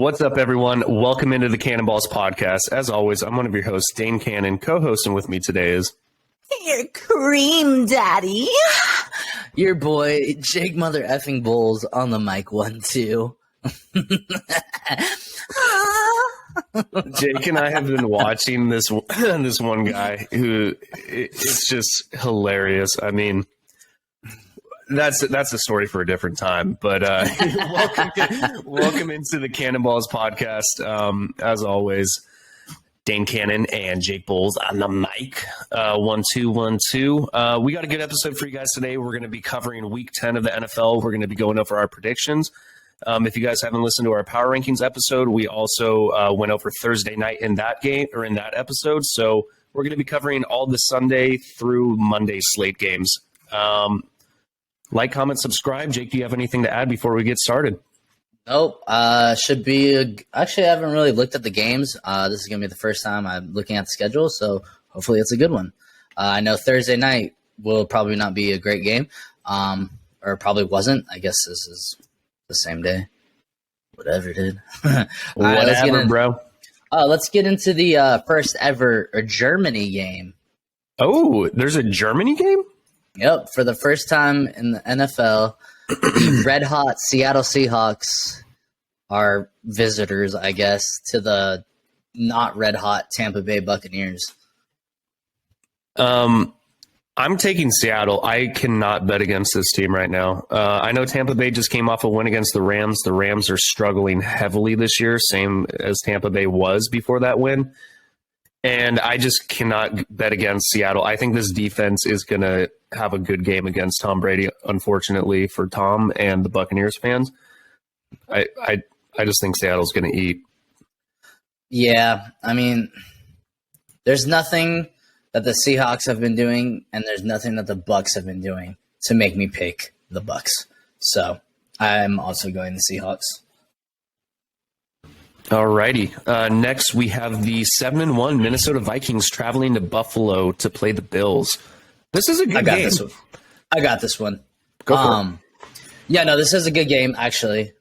What's up, everyone? Welcome into the Cannonballs podcast. As always, I'm one of your hosts, Dane Cannon. Co-hosting with me today is your cream daddy. Your boy, Jake Mother Effing Bulls on the mic 1-2. Jake and I have been watching this one guy who it's just hilarious. I mean, that's a story for a different time. But welcome into the Cannonballs podcast. As always, Dane Cannon and Jake Bulls on the mic. 1-2-1-2. We got a good episode for you guys today. We're going to be covering Week 10 of the NFL. We're going to be going over our predictions. If you guys haven't listened to our Power Rankings episode, we also went over Thursday night in that game or in that episode. So we're going to be covering all the Sunday through Monday slate games. Like, comment, subscribe. Jake, do you have anything to add before we get started? Nope. Should be. Actually, I haven't really looked at the games. This is going to be the first time I'm looking at the schedule, so hopefully it's a good one. I know Thursday night will probably not be a great game, or probably wasn't. I guess this is the same day. Whatever, dude. Whatever, bro. Let's get into the first ever Germany game. Oh, there's a Germany game? Yep, for the first time in the NFL, the red-hot Seattle Seahawks are visitors, I guess, to the not red-hot Tampa Bay Buccaneers. I'm taking Seattle. I cannot bet against this team right now. I know Tampa Bay just came off a win against the Rams. The Rams are struggling heavily this year, same as Tampa Bay was before that win. And I just cannot bet against Seattle. I think this defense is going to have a good game against Tom Brady, unfortunately for Tom and the Buccaneers fans. I just think Seattle's going to eat. Yeah, I mean, there's nothing that the Seahawks have been doing, and there's nothing that the Bucs have been doing to make me pick the Bucs. So I'm also going the Seahawks. All righty. Next, we have the 7-1 Minnesota Vikings traveling to Buffalo to play the Bills. This is a good game. I got this one. Go for it. Yeah, no, this is a good game, actually.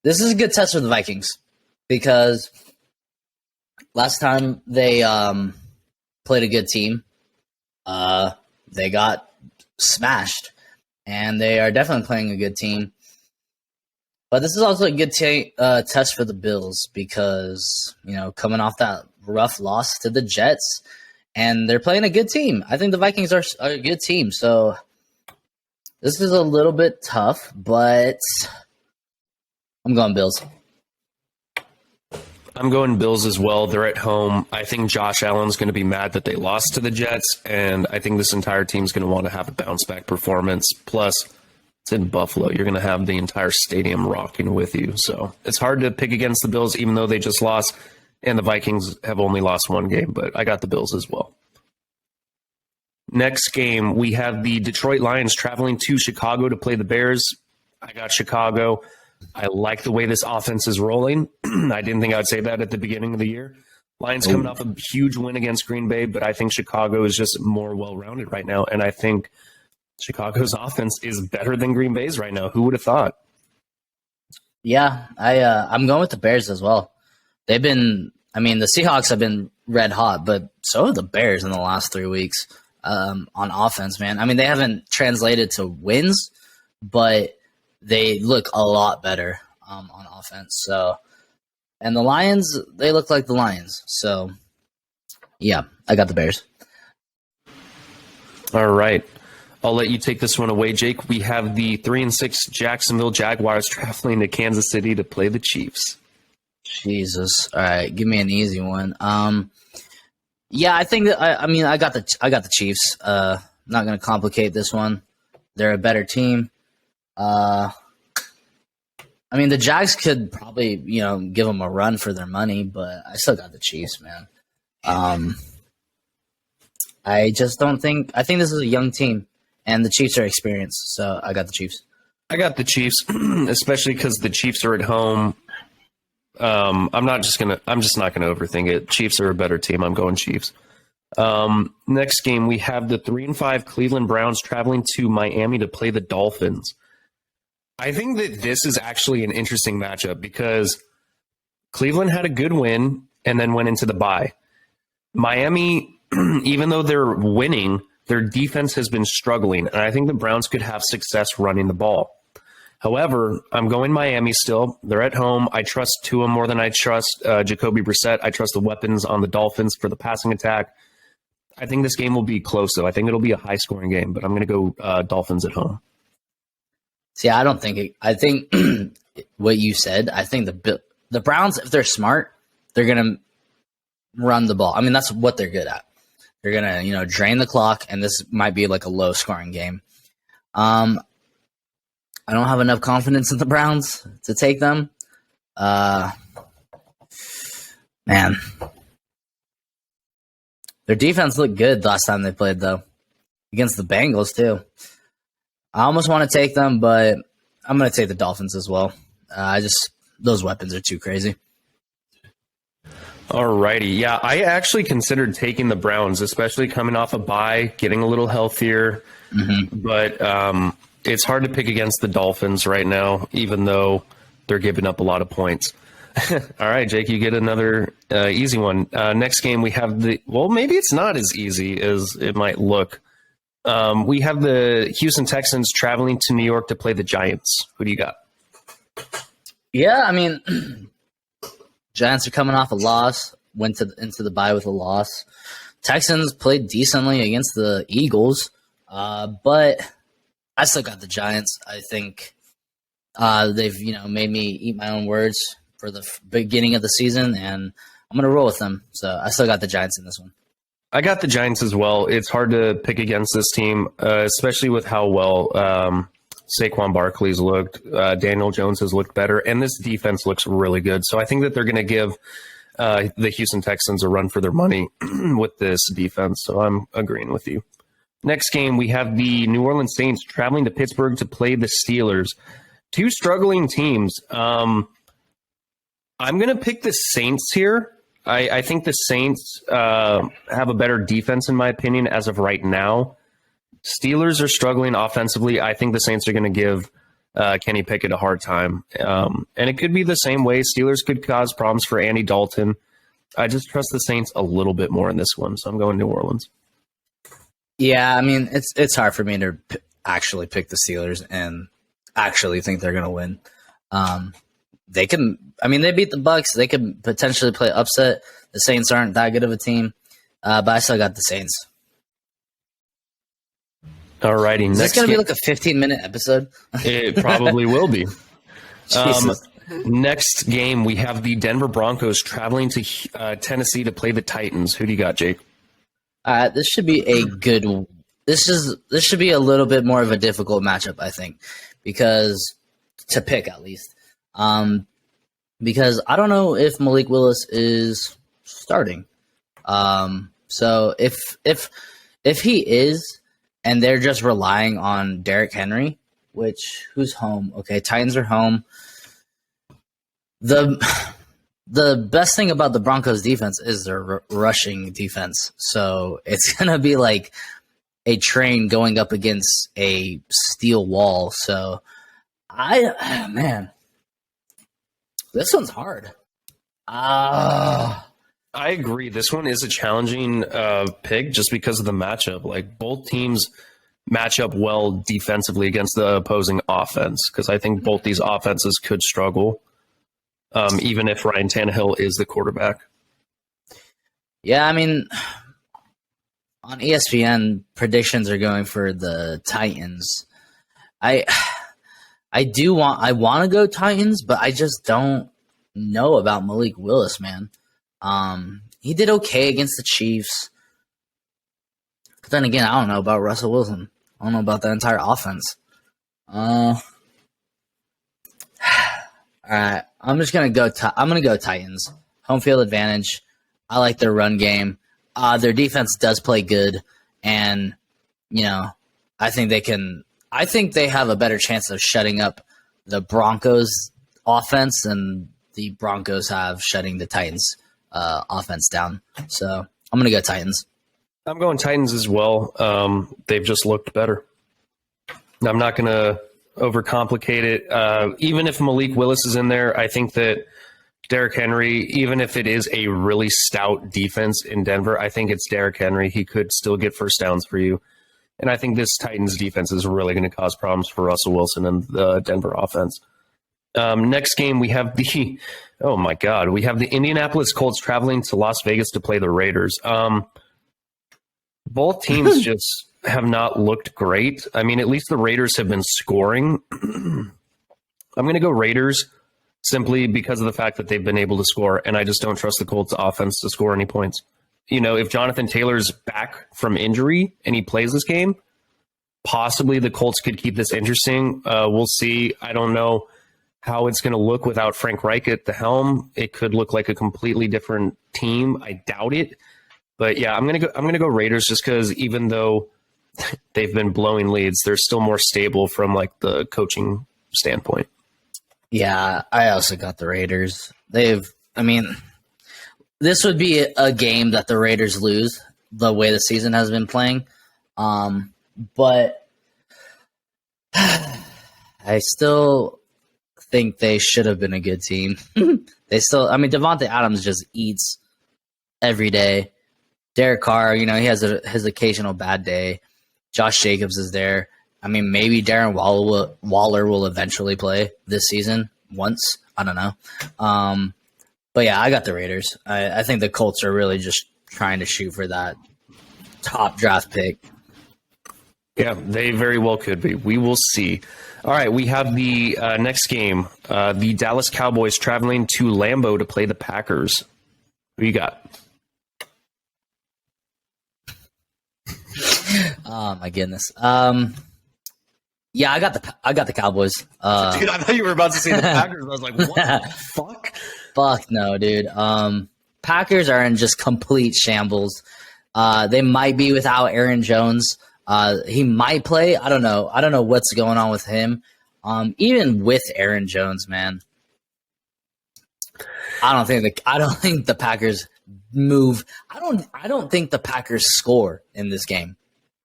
This is a good test for the Vikings because last time they played a good team, they got smashed, and they are definitely playing a good team. But this is also a good test for the Bills because, coming off that rough loss to the Jets, and they're playing a good team. I think the Vikings are a good team. So this is a little bit tough, but I'm going Bills. I'm going Bills as well. They're at home. I think Josh Allen's going to be mad that they lost to the Jets, and I think this entire team's going to want to have a bounce-back performance. Plus, it's in Buffalo. You're going to have the entire stadium rocking with you. So it's hard to pick against the Bills, even though they just lost, and the Vikings have only lost one game, but I got the Bills as well. Next game, we have the Detroit Lions traveling to Chicago to play the Bears. I got Chicago. I like the way this offense is rolling. I didn't think I would say that at the beginning of the year. Lions coming off a huge win against Green Bay, but I think Chicago is just more well-rounded right now, and I think Chicago's offense is better than Green Bay's right now. Who would have thought? Yeah, I'm going with the Bears as well. The Seahawks have been red hot, but so have the Bears in the last 3 weeks on offense, man. I mean, they haven't translated to wins, but they look a lot better on offense. So, and the Lions, they look like the Lions. So, yeah, I got the Bears. All right. I'll let you take this one away, Jake. We have the 3-6 Jacksonville Jaguars traveling to Kansas City to play the Chiefs. Jesus. All right, give me an easy one. Yeah, I think that I got the Chiefs. Not going to complicate this one. They're a better team. The Jags could probably, give them a run for their money, but I still got the Chiefs, man. I just don't think – I think this is a young team, and the Chiefs are experienced, so I got the Chiefs. I got the Chiefs, especially because the Chiefs are at home. I'm just not going to overthink it. Chiefs are a better team. I'm going Chiefs. Next game, we have the 3-5 Cleveland Browns traveling to Miami to play the Dolphins. I think that this is actually an interesting matchup because Cleveland had a good win and then went into the bye. Miami, even though they're winning, their defense has been struggling, and I think the Browns could have success running the ball. However, I'm going Miami still. They're at home. I trust Tua more than I trust Jacoby Brissett. I trust the weapons on the Dolphins for the passing attack. I think this game will be close, though. I think it'll be a high-scoring game, but I'm going to go Dolphins at home. See, I don't think it, I think what you said. I think the Browns, if they're smart, they're gonna run the ball. I mean, that's what they're good at. They're gonna drain the clock, and this might be like a low scoring game. I don't have enough confidence in the Browns to take them. Man, their defense looked good last time they played, though, against the Bengals too. I almost want to take them, but I'm going to take the Dolphins as well. Those weapons are too crazy. Alrighty. Yeah, I actually considered taking the Browns, especially coming off a bye, getting a little healthier. Mm-hmm. But it's hard to pick against the Dolphins right now, even though they're giving up a lot of points. All right, Jake, you get another easy one. Next game, we have maybe it's not as easy as it might look. We have the Houston Texans traveling to New York to play the Giants. Who do you got? Yeah, I mean, Giants are coming off a loss, went into the bye with a loss. Texans played decently against the Eagles, but I still got the Giants. I think they've made me eat my own words for the beginning of the season, and I'm going to roll with them. So I still got the Giants in this one. I got the Giants as well. It's hard to pick against this team, especially with how well Saquon Barkley's looked. Daniel Jones has looked better, and this defense looks really good. So I think that they're going to give the Houston Texans a run for their money with this defense. So I'm agreeing with you. Next game, we have the New Orleans Saints traveling to Pittsburgh to play the Steelers. Two struggling teams. I'm going to pick the Saints here. I think the Saints have a better defense, in my opinion, as of right now. Steelers are struggling offensively. I think the Saints are going to give Kenny Pickett a hard time. And it could be the same way. Steelers could cause problems for Andy Dalton. I just trust the Saints a little bit more in this one, so I'm going New Orleans. Yeah, I mean, it's hard for me to actually pick the Steelers and actually think they're going to win. They beat the Bucs. They could potentially play upset. The Saints aren't that good of a team, but I still got the Saints. All righty. Is this going to be like a 15-minute episode? It probably will be. Next game, we have the Denver Broncos traveling to Tennessee to play the Titans. Who do you got, Jake? This should be a good. This should be a little bit more of a difficult matchup, I think, because to pick at least. Because I don't know if Malik Willis is starting. So if he is, and they're just relying on Derrick Henry, who's home? Okay, Titans are home. The best thing about the Broncos defense is their rushing defense. So it's gonna be like a train going up against a steel wall. So this one's hard. I agree. This one is a challenging pick just because of the matchup. Like, both teams match up well defensively against the opposing offense, because I think both these offenses could struggle, even if Ryan Tannehill is the quarterback. Yeah, I mean, on ESPN, predictions are going for the Titans. I want to go Titans, but I just don't know about Malik Willis, man. He did okay against the Chiefs. But then again, I don't know about Russell Wilson. I don't know about the entire offense. All right, I'm just gonna go. I'm gonna go Titans. Home field advantage. I like their run game. Their defense does play good, and I think they can. I think they have a better chance of shutting up the Broncos offense than the Broncos have shutting the Titans offense down. So I'm going to go Titans. I'm going Titans as well. They've just looked better. I'm not going to overcomplicate it. Even if Malik Willis is in there, I think that Derrick Henry, even if it is a really stout defense in Denver, I think it's Derrick Henry. He could still get first downs for you. And I think this Titans defense is really going to cause problems for Russell Wilson and the Denver offense. Next game, we have the Indianapolis Colts traveling to Las Vegas to play the Raiders. Both teams just have not looked great. I mean, at least the Raiders have been scoring. I'm going to go Raiders simply because of the fact that they've been able to score, and I just don't trust the Colts offense to score any points. You know, if Jonathan Taylor's back from injury and he plays this game, possibly the Colts could keep this interesting. We'll see. I don't know how it's going to look without Frank Reich at the helm. It could look like a completely different team. I doubt it. But yeah, I'm gonna go Raiders just because even though they've been blowing leads, they're still more stable from like the coaching standpoint. Yeah, I also got the Raiders. This would be a game that the Raiders lose the way the season has been playing. But I still think they should have been a good team. Devontae Adams just eats every day. Derek Carr, he has his occasional bad day. Josh Jacobs is there. I mean, maybe Darren Waller will eventually play this season once. I don't know. But yeah, I got the Raiders. I think the Colts are really just trying to shoot for that top draft pick. Yeah, they very well could be. We will see. All right, we have the next game. The Dallas Cowboys traveling to Lambeau to play the Packers. Who you got? Oh my goodness. Yeah, I got the Cowboys. Dude, I thought you were about to say the Packers. I was like, what the fuck? Fuck no, dude. Packers are in just complete shambles. They might be without Aaron Jones. He might play. I don't know. I don't know what's going on with him. Even with Aaron Jones, man, I don't think the Packers move. I don't think the Packers score in this game.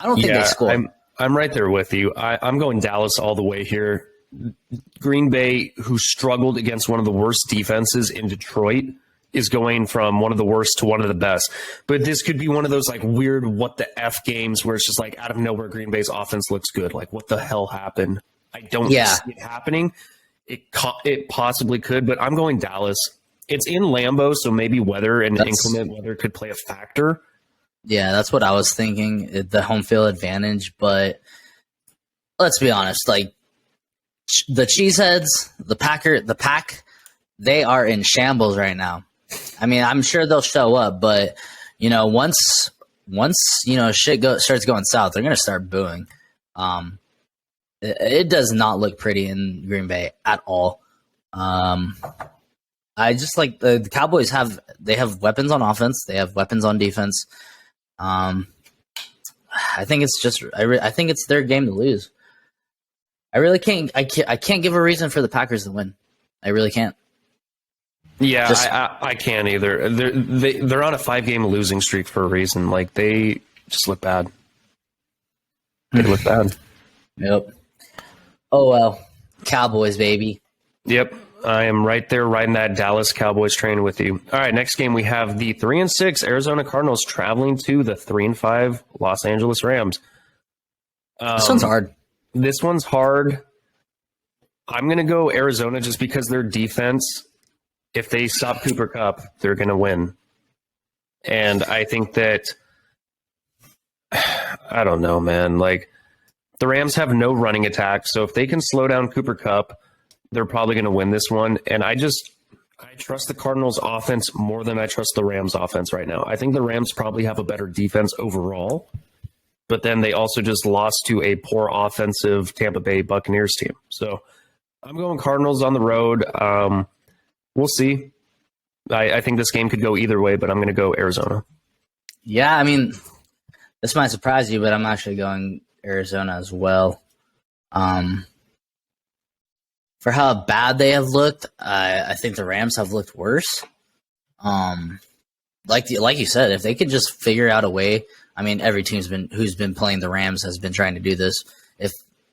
I don't think they score. I'm right there with you. I'm going Dallas all the way here. Green Bay, who struggled against one of the worst defenses in Detroit, is going from one of the worst to one of the best. But this could be one of those like weird what the F games where it's just like out of nowhere Green Bay's offense looks good. Like what the hell happened? I don't see it happening. It possibly could, but I'm going Dallas. It's in Lambeau, so maybe weather and inclement weather could play a factor. Yeah, that's what I was thinking, the home field advantage. But let's be honest, like the Cheeseheads, the Pack, they are in shambles right now. I mean, I'm sure they'll show up, but once shit starts going south, they're gonna start booing. It does not look pretty in Green Bay at all. I just like the Cowboys have weapons on offense, they have weapons on defense. I think it's their game to lose. I can't give a reason for the Packers to win. I really can't. Yeah, I can't either. They're on a 5-game losing streak for a reason. Like they just look bad. They look bad. Yep. Oh well, Cowboys baby. Yep, I am right there riding that Dallas Cowboys train with you. All right, next game we have the 3-6 Arizona Cardinals traveling to the 3-5 Los Angeles Rams. This one's hard. This one's hard. I'm going to go Arizona just because their defense, if they stop Cooper Kupp, they're going to win. And I think that, I don't know, man. Like, the Rams have no running attack, so if they can slow down Cooper Kupp, they're probably going to win this one. And I trust the Cardinals offense more than I trust the Rams offense right now. I think the Rams probably have a better defense overall, but then they also just lost to a poor offensive Tampa Bay Buccaneers team. So I'm going Cardinals on the road. We'll see. I think this game could go either way, but I'm going to go Arizona. Yeah, I mean, this might surprise you, but I'm actually going Arizona as well. For how bad they have looked, I think the Rams have looked worse. Like you said, if they could just figure out a way, I mean, every team's who's been playing the Rams has been trying to do this. If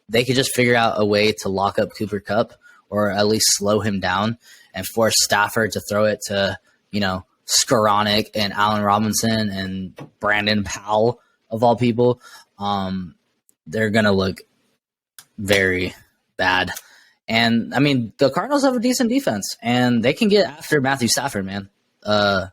they could just figure out a way to lock up Cooper Kupp or at least slow him down and force Stafford to throw it to, Skoranek and Allen Robinson and Brandon Powell, of all people, they're going to look very bad. And, I mean, the Cardinals have a decent defense, and they can get after Matthew Stafford, man. Oh,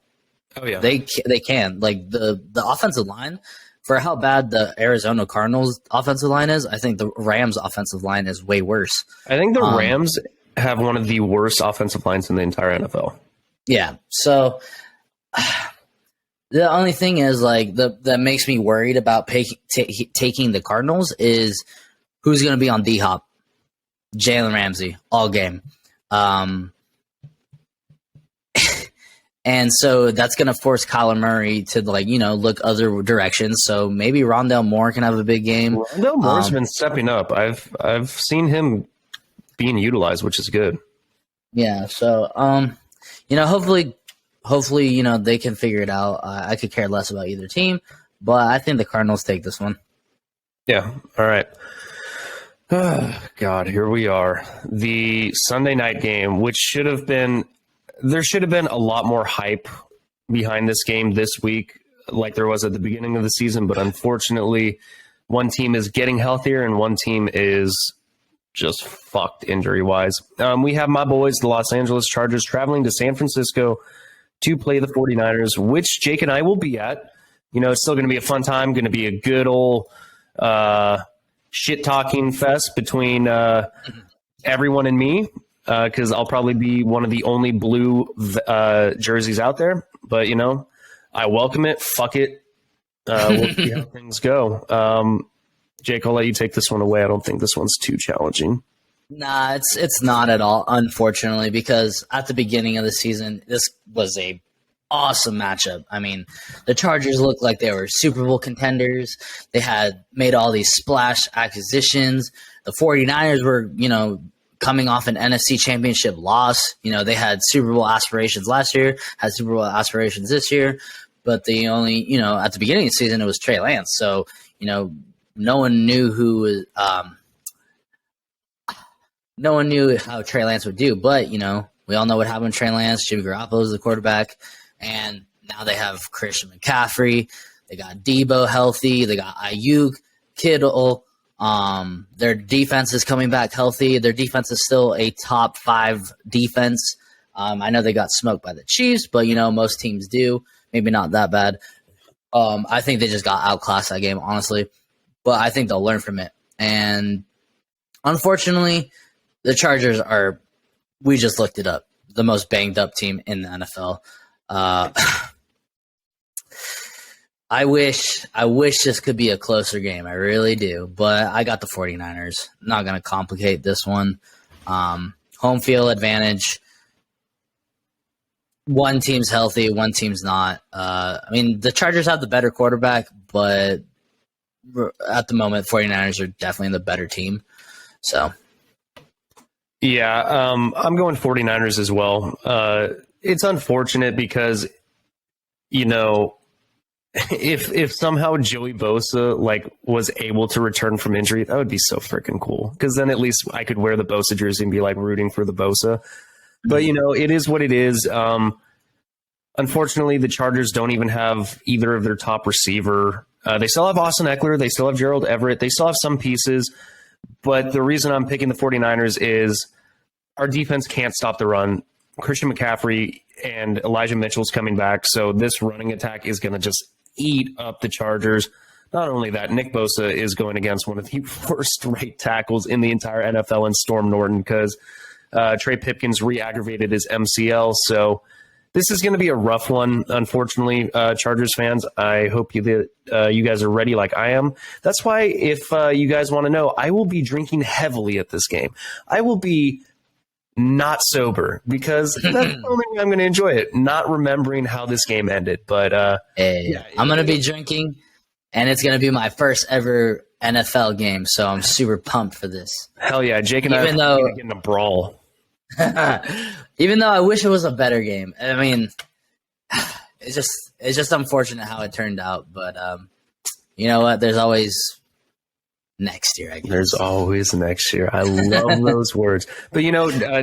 yeah. They can. Like, the offensive line, for how bad the Arizona Cardinals offensive line is, I think the Rams offensive line is way worse. I think the Rams have one of the worst offensive lines in the entire NFL. Yeah. So the only thing is, like, that makes me worried about taking the Cardinals is who's going to be on D-Hop. Jalen Ramsey all game. And so that's going to force Kyler Murray to, look other directions. So maybe Rondale Moore can have a big game. Rondale Moore's been stepping up. I've seen him being utilized, which is good. Yeah. So, hopefully, they can figure it out. I could care less about either team, but I think the Cardinals take this one. Yeah. All right. God, here we are. The Sunday night game, which there should have been a lot more hype behind this game this week, like there was at the beginning of the season. But unfortunately, one team is getting healthier and one team is just fucked injury-wise. We have my boys, the Los Angeles Chargers, traveling to San Francisco to play the 49ers, which Jake and I will be at. It's still going to be a fun time, going to be a good old shit-talking fest between everyone and me, because I'll probably be one of the only blue jerseys out there. But, I welcome it. Fuck it. We'll see how things go. Jake, I'll let you take this one away. I don't think this one's too challenging. Nah, it's not at all, unfortunately, because at the beginning of the season, this was a awesome matchup. I mean, the Chargers looked like they were Super Bowl contenders. They had made all these splash acquisitions. The 49ers were, coming off an NFC championship loss. They had Super Bowl aspirations last year, had Super Bowl aspirations this year, but the only, at the beginning of the season, it was Trey Lance. So, no one knew no one knew how Trey Lance would do, but, we all know what happened with Trey Lance. Jimmy Garoppolo is the quarterback, and now they have Christian McCaffrey. They got Debo healthy. They got Ayuk, Kittle. Their defense is coming back healthy. Their defense is still a top 5 defense. I know they got smoked by the Chiefs, but, most teams do. Maybe not that bad. I think they just got outclassed that game, honestly. But I think they'll learn from it. And unfortunately, the Chargers are, we just looked it up, the most banged up team in the NFL. I wish this could be a closer game. I really do. But I got the 49ers. Not going to complicate this one. Home field advantage. One team's healthy, one team's not. The Chargers have the better quarterback, but at the moment, 49ers are definitely the better team. So, yeah, I'm going 49ers as well. It's unfortunate because, if somehow Joey Bosa was able to return from injury, that would be so freaking cool. Because then at least I could wear the Bosa jersey and be rooting for the Bosa. But it is what it is. Unfortunately, the Chargers don't even have either of their top receiver. They still have Austin Eckler. They still have Gerald Everett. They still have some pieces. But the reason I'm picking the 49ers is our defense can't stop the run. Christian McCaffrey and Elijah Mitchell's coming back. So this running attack is going to just eat up the Chargers. Not only that, Nick Bosa is going against one of the worst right tackles in the entire NFL in Storm Norton because Trey Pipkins re-aggravated his MCL. So this is going to be a rough one, unfortunately, Chargers fans. I hope you guys are ready like I am. That's why, if you guys want to know, I will be drinking heavily at this game. I will be not sober because that's the only way I'm going to enjoy it, not remembering how this game ended. But yeah, I'm going to be drinking, and it's going to be my first ever NFL game, so I'm super pumped for this. Hell yeah, Jake and I are going to get in a brawl. Even though I wish it was a better game. I mean, it's just unfortunate how it turned out. But you know what? There's always next year, I guess. There's always next year. I love those words. But,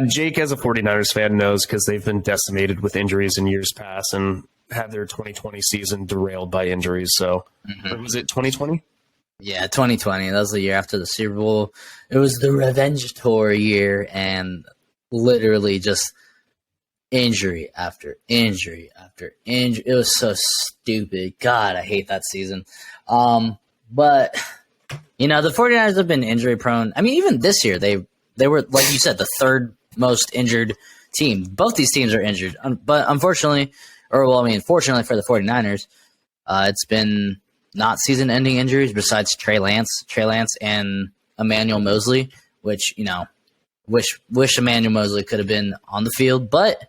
Jake, as a 49ers fan, knows because they've been decimated with injuries in years past and had their 2020 season derailed by injuries. So, or was it 2020? Yeah, 2020. That was the year after the Super Bowl. It was the revenge tour year, and literally just injury after injury after injury. It was so stupid. God, I hate that season. But the 49ers have been injury prone. I mean, even this year, they were, like you said, the third most injured team. Both these teams are injured. But fortunately for the 49ers, it's been not season-ending injuries besides Trey Lance and Emmanuel Mosley, which, wish Emmanuel Mosley could have been on the field. But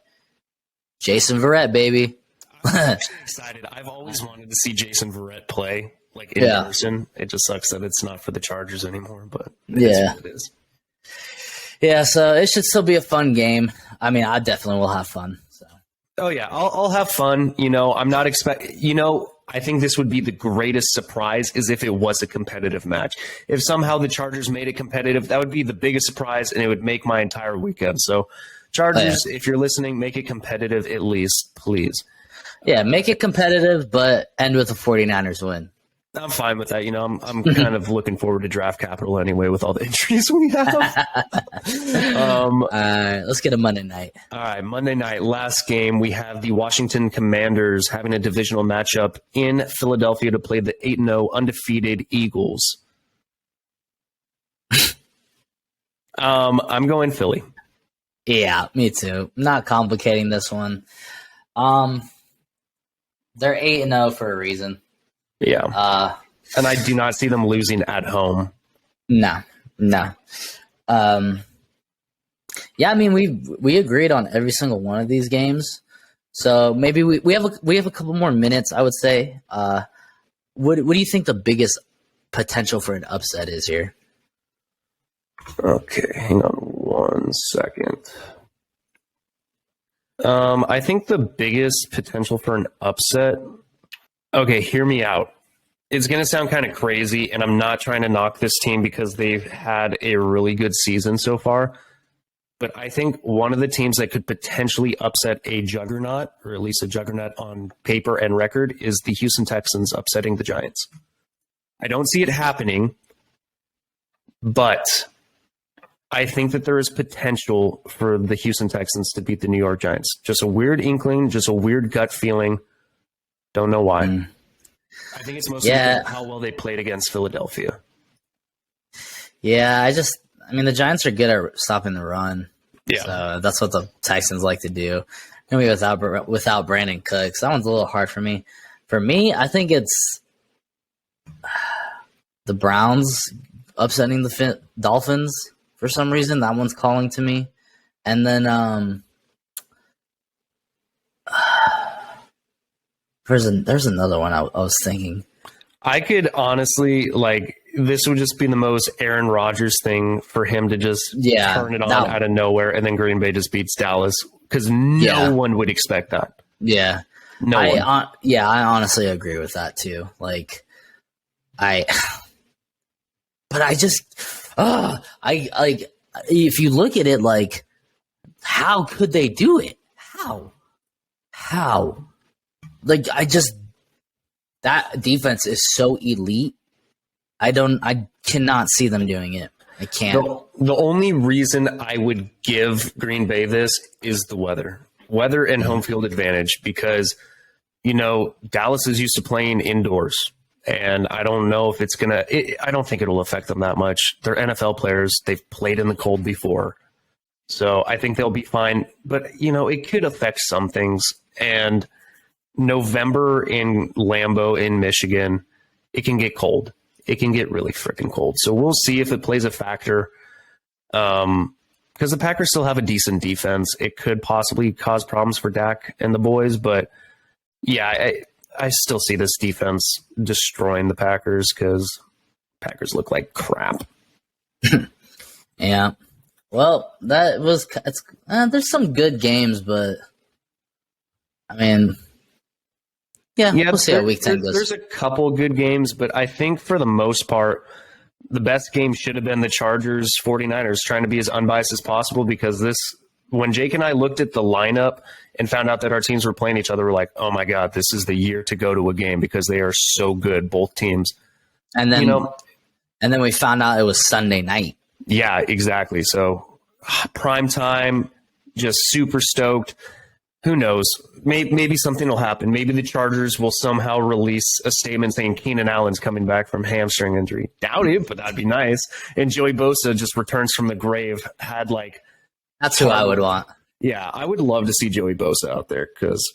Jason Verrett, baby. I'm actually excited. I've always wanted to see Jason Verrett play. Like in person. It just sucks that it's not for the Chargers anymore, but it is what it is. Yeah, so it should still be a fun game. I mean, I definitely will have fun. So. Oh yeah, I'll have fun. I'm not I think this would be the greatest surprise is if it was a competitive match. If somehow the Chargers made it competitive, that would be the biggest surprise, and it would make my entire weekend. So, Chargers, if you're listening, make it competitive at least, please. Yeah, make it competitive, but end with a 49ers win. I'm fine with that. I'm kind of looking forward to draft capital anyway with all the injuries we have. All right, let's get a Monday night. All right, Monday night, last game. We have the Washington Commanders having a divisional matchup in Philadelphia to play the 8-0 undefeated Eagles. I'm going Philly. Yeah, me too. Not complicating this one. They're 8-0 for a reason. Yeah. And I do not see them losing at home. No. Yeah, I mean we agreed on every single one of these games. So maybe we have a couple more minutes, I would say. What do you think the biggest potential for an upset is here? Okay, hang on one second. I think the biggest potential for an upset. Okay, hear me out. It's going to sound kind of crazy, and I'm not trying to knock this team because they've had a really good season so far. But I think one of the teams that could potentially upset a juggernaut, or at least a juggernaut on paper and record, is the Houston Texans upsetting the Giants. I don't see it happening, but I think that there is potential for the Houston Texans to beat the New York Giants. Just a weird inkling, just a weird gut feeling. Don't know why. I think it's mostly how well they played against Philadelphia. Yeah, I mean, the Giants are good at stopping the run. Yeah. So that's what the Texans like to do. Maybe without Brandon Cooks. That one's a little hard for me. For me, I think it's the Browns upsetting the Dolphins for some reason. That one's calling to me. And then there's another one I was thinking. I could honestly, this would just be the most Aaron Rodgers thing for him to just turn it on out of nowhere, and then Green Bay just beats Dallas because no one would expect that. Yeah. No one. I honestly agree with that too. If you look at it, how could they do it? How? That defense is so elite. I cannot see them doing it. I can't. The only reason I would give Green Bay this is the weather and home field advantage, because, Dallas is used to playing indoors, and I don't know if it's I don't think it'll affect them that much. They're NFL players. They've played in the cold before. So I think they'll be fine, but it could affect some things. And November in Lambeau in Michigan, it can get cold. It can get really freaking cold. So we'll see if it plays a factor. Because the Packers still have a decent defense. It could possibly cause problems for Dak and the boys, but yeah, I still see this defense destroying the Packers because Packers look like crap. Yeah. Well, there's some good games, but I mean, we'll see how week 10 goes. There's a couple good games, but I think for the most part, the best game should have been the Chargers 49ers, trying to be as unbiased as possible, because when Jake and I looked at the lineup and found out that our teams were playing each other, we're like, oh my God, this is the year to go to a game because they are so good, both teams. And then, and then we found out it was Sunday night. Yeah, exactly. So prime time, just super stoked. Who knows? Maybe something will happen. Maybe the Chargers will somehow release a statement saying Keenan Allen's coming back from hamstring injury. Doubt it, but that'd be nice. And Joey Bosa just returns from the grave. That's who I would want. Yeah, I would love to see Joey Bosa out there because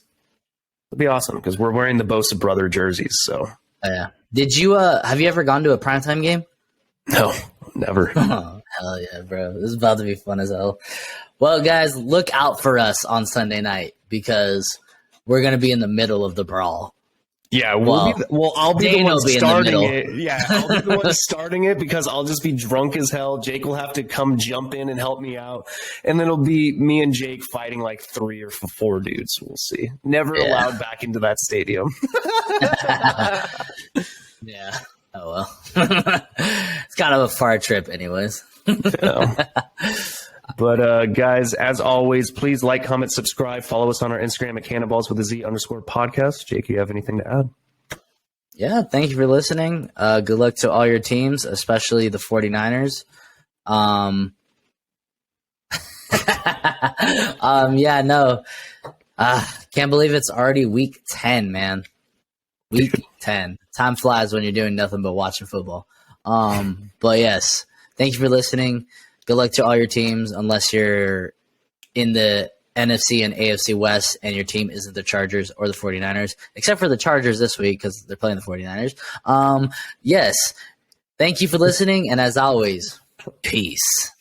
it'd be awesome because we're wearing the Bosa brother jerseys. So yeah. Did you have you ever gone to a primetime game? No, never. Oh, hell yeah, bro. This is about to be fun as hell. Well, guys, look out for us on Sunday night because we're going to be in the middle of the brawl. Yeah, I'll be the one starting it. Yeah, I'll be the one starting it because I'll just be drunk as hell. Jake will have to come jump in and help me out. And then it'll be me and Jake fighting like 3 or 4 dudes. We'll see. Never allowed back into that stadium. Yeah. Oh, well. It's kind of a far trip anyways. But guys, as always, please like, comment, subscribe, follow us on our Instagram at cannonballs_podcast. Jake, you have anything to add? Yeah, thank you for listening. Good luck to all your teams, especially the 49ers. Can't believe it's already week 10, man. Week 10. Time flies when you're doing nothing but watching football. But yes, thank you for listening. Good luck to all your teams, unless you're in the NFC and AFC West and your team isn't the Chargers or the 49ers, except for the Chargers this week because they're playing the 49ers. Yes, thank you for listening, and as always, peace.